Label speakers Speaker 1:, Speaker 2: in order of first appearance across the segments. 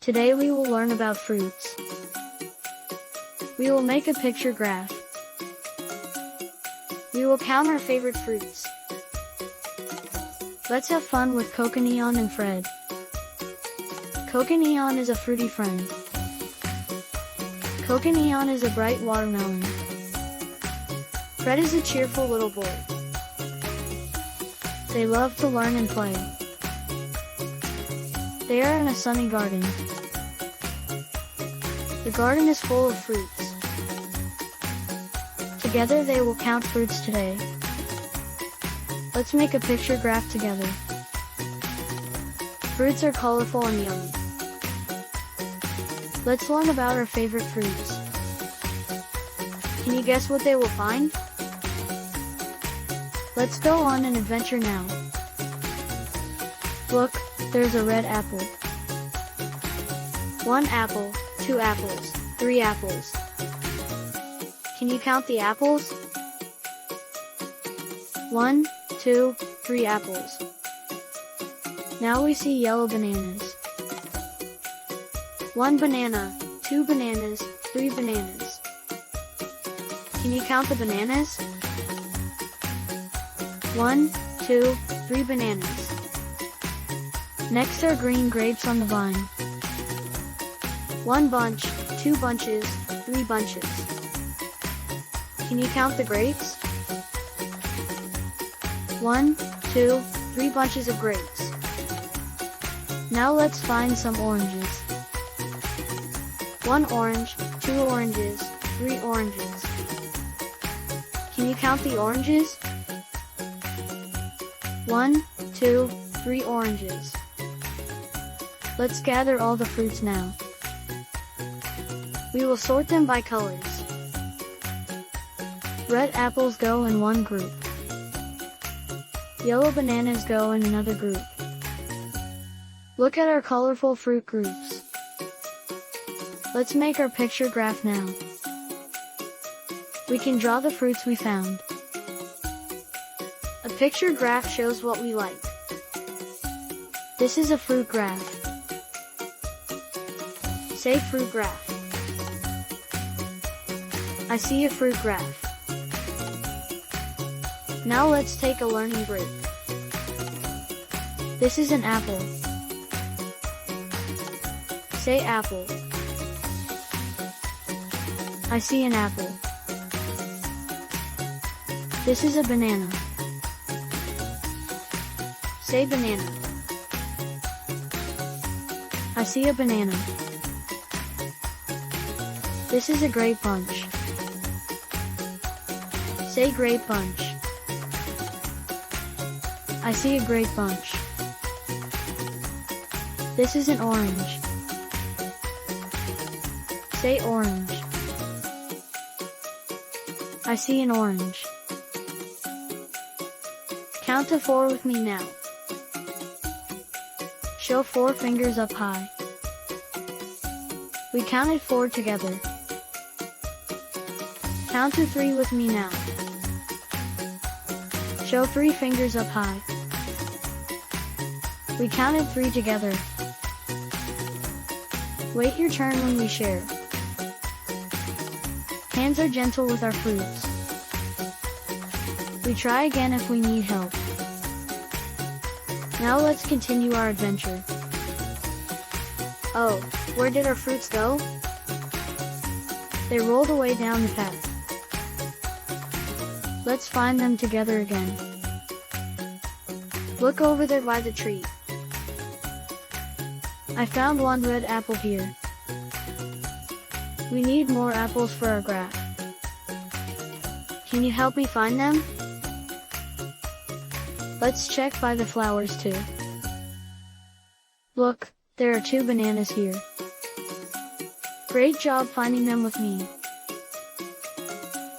Speaker 1: Today we will learn about fruits. We will make a picture graph. We will count our favorite fruits. Let's have fun with Coconeon and Fred. Coconeon is a fruity friend. Coconeon is a bright watermelon. Fred is a cheerful little boy. They love to learn and play. They are in a sunny garden. The garden is full of fruits. Together they will count fruits today. Let's make a picture graph together. Fruits are colorful and yummy. Let's learn about our favorite fruits. Can you guess what they will find? Let's go on an adventure now. Look, there's a red apple. 1 apple, 2 apples, 3 apples. Can you count the apples? 1, 2, 3 apples. Now we see yellow bananas. 1 banana, 2 bananas, 3 bananas. Can you count the bananas? 1, 2, 3 bananas. Next are green grapes on the vine. 1 bunch, 2 bunches, 3 bunches. Can you count the grapes? 1, 2, 3 bunches of grapes. Now let's find some oranges. 1 orange, 2 oranges, 3 oranges. Can you count the oranges? 1, 2, 3 oranges. Let's gather all the fruits now. We will sort them by colors. Red apples go in one group. Yellow bananas go in another group. Look at our colorful fruit groups. Let's make our picture graph now. We can draw the fruits we found. A picture graph shows what we like. This is a fruit graph. Say fruit graph. I see a fruit graph. Now let's take a learning break. This is an apple. Say apple. I see an apple. This is a banana. Say banana. I see a banana. This is a grape bunch. Say grape bunch. I see a grape bunch. This is an orange. Say orange. I see an orange. Count to 4 with me now. Show 4 fingers up high. We counted 4 together. Count to 3 with me now. Show 3 fingers up high. We counted 3 together. Wait your turn when we share. Hands are gentle with our fruits. We try again if we need help. Now let's continue our adventure. Oh, where did our fruits go? They rolled away down the path. Let's find them together again. Look over there by the tree. I found 1 red apple here. We need more apples for our graph. Can you help me find them? Let's check by the flowers too. Look, there are 2 bananas here. Great job finding them with me.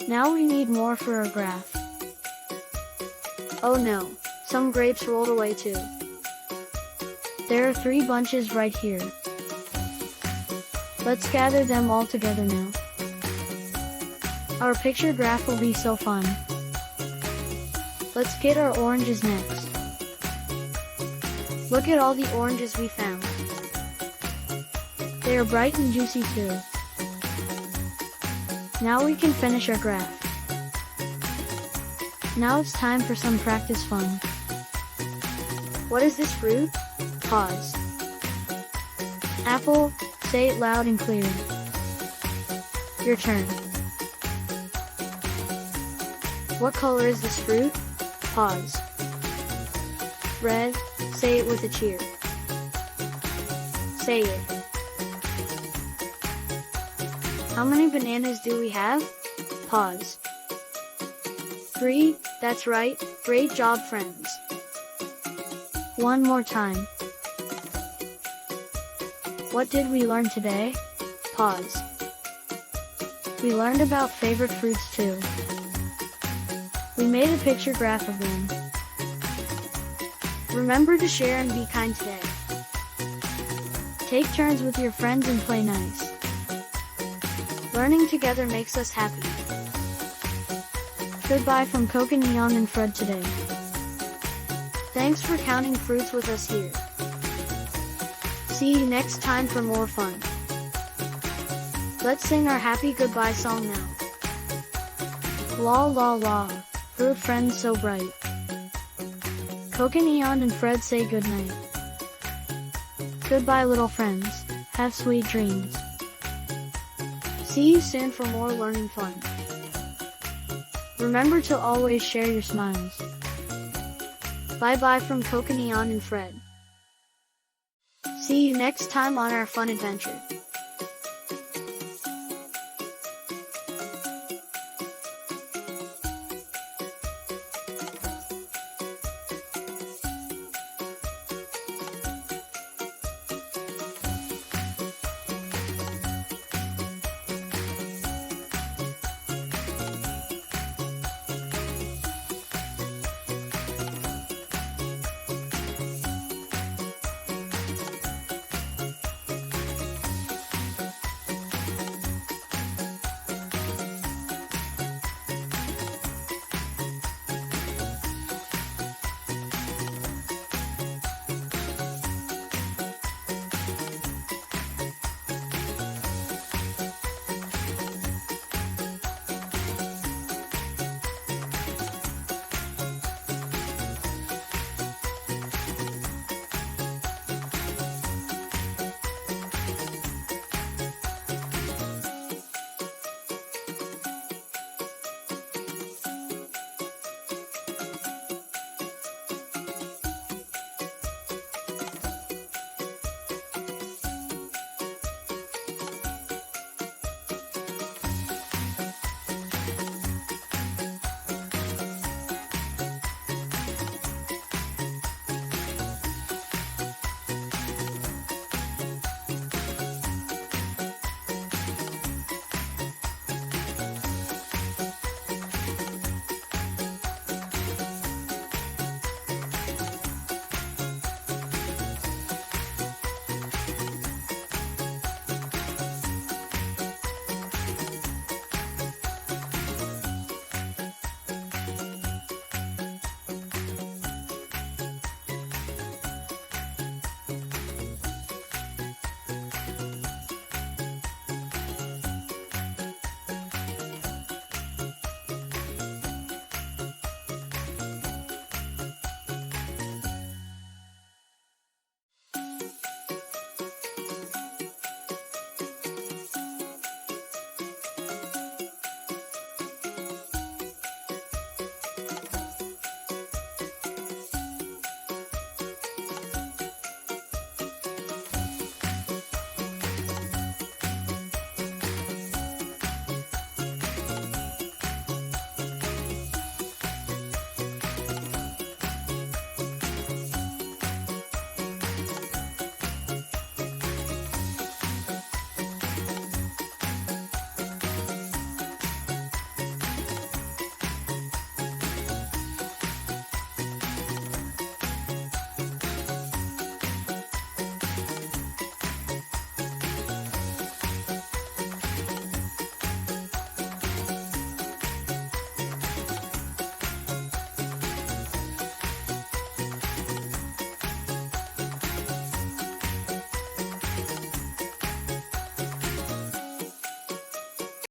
Speaker 1: Now we need more for our graph. Oh no, some grapes rolled away too. There are 3 bunches right here. Let's gather them all together now. Our picture graph will be so fun. Let's get our oranges next. Look at all the oranges we found. They are bright and juicy too. Now we can finish our graph. Now it's time for some practice fun. What is this fruit? Pause. Apple, say it loud and clear. Your turn. What color is this fruit? Pause. Red, say it with a cheer. Say it. How many bananas do we have? Pause. 3, that's right, great job friends. One more time. What did we learn today? Pause. We learned about favorite fruits too. We made a picture graph of them. Remember to share and be kind today. Take turns with your friends and play nice. Learning together makes us happy. Goodbye from Coconeon and Fred today. Thanks for counting fruits with us here. See you next time for more fun. Let's sing our happy goodbye song now. La la la, fruit friends so bright. Coconeon and Fred say goodnight. Goodbye little friends, have sweet dreams. See you soon for more learning fun. Remember to always share your smiles. Bye bye from Coconeon and Fred. See you next time on our fun adventure.